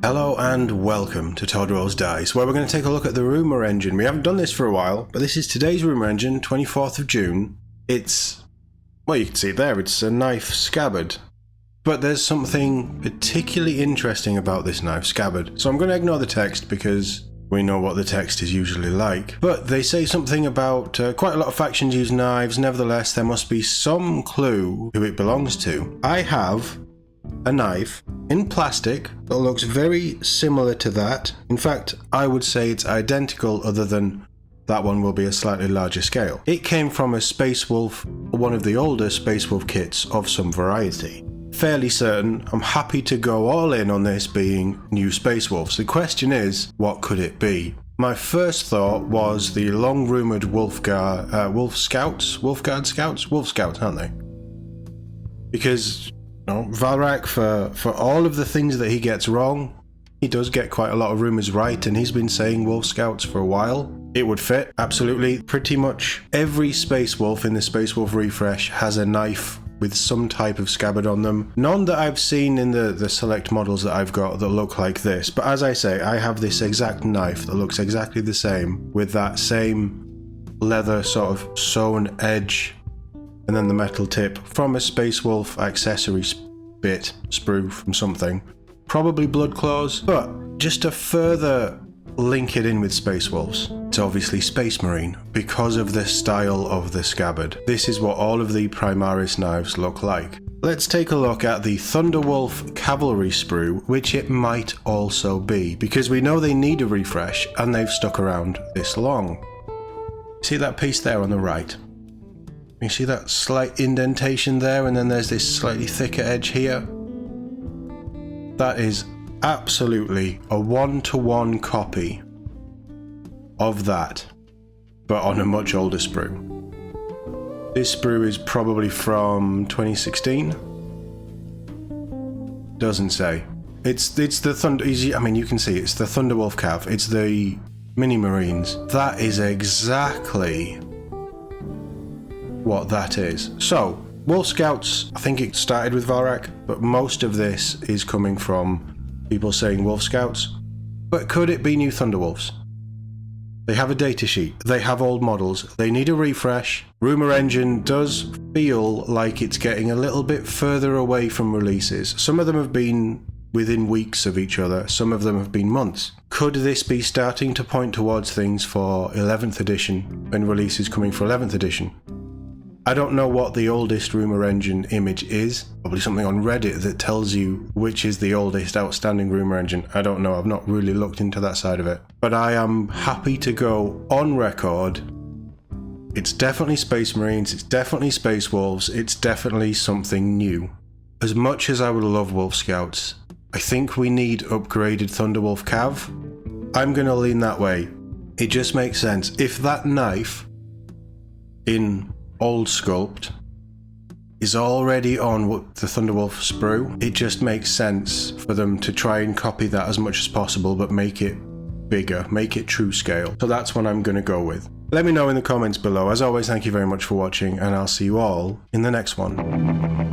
Hello and welcome to Todd Rolls Dice, where we're going to take a look at the Rumour engine. We haven't done this for a while, but this is today's Rumour engine, 24th of June. It's, well, you can see it there, it's a knife scabbard. But there's something particularly interesting about this knife scabbard. So I'm going to ignore the text because we know what the text is usually like. But they say something about quite a lot of factions use knives, nevertheless there must be some clue who it belongs to. I have a knife in plastic that looks very similar to that. In fact, I would say it's identical, other than that one will be a slightly larger scale. It came from a Space Wolf, one of the older Space Wolf kits of some variety. Fairly certain, I'm happy to go all in on this being new Space Wolves. The question is, what could it be? My first thought was the long-rumoured Wolf Scouts, aren't they? Because Valrak, for all of the things that he gets wrong, he does get quite a lot of rumours right, and he's been saying Wolf Scouts for a while. It would fit, absolutely. Pretty much every Space Wolf in the Space Wolf refresh has a knife with some type of scabbard on them. None that I've seen in the select models that I've got that look like this, but as I say, I have this exact knife that looks exactly the same, with that same leather sort of sewn edge and then the metal tip from a Space Wolf accessory sprue from something. Probably Blood Claws, but just to further link it in with Space Wolves, it's obviously Space Marine because of the style of the scabbard. This is what all of the Primaris knives look like. Let's take a look at the Thunderwolf Cavalry sprue, which it might also be, because we know they need a refresh and they've stuck around this long. See that piece there on the right? You see that slight indentation there, and then there's this slightly thicker edge here? That is absolutely a one-to-one copy of that, but on a much older sprue. This sprue is probably from 2016. Doesn't say. It's the Thunder. I mean, you can see it's the Thunderwolf Cav. It's the Mini Marines. That is exactly what that is. So, Wolf Scouts, I think it started with Valrak, but most of this is coming from people saying Wolf Scouts. But could it be new Thunderwolves? They have a datasheet, they have old models, they need a refresh. Rumour Engine does feel like it's getting a little bit further away from releases. Some of them have been within weeks of each other, some of them have been months. Could this be starting to point towards things for 11th edition and releases coming for 11th edition? I don't know what the oldest Rumour Engine image is. Probably something on Reddit that tells you which is the oldest outstanding Rumour Engine. I don't know, I've not really looked into that side of it. But I am happy to go on record. It's definitely Space Marines, it's definitely Space Wolves, it's definitely something new. As much as I would love Wolf Scouts, I think we need upgraded Thunderwolf Cav. I'm going to lean that way. It just makes sense. If that knife in old sculpt is already on the Thunderwolf sprue, it just makes sense for them to try and copy that as much as possible, but make it bigger, make it true scale. So that's what I'm going to go with. Let me know in the comments below. As always, thank you very much for watching, and I'll see you all in the next one.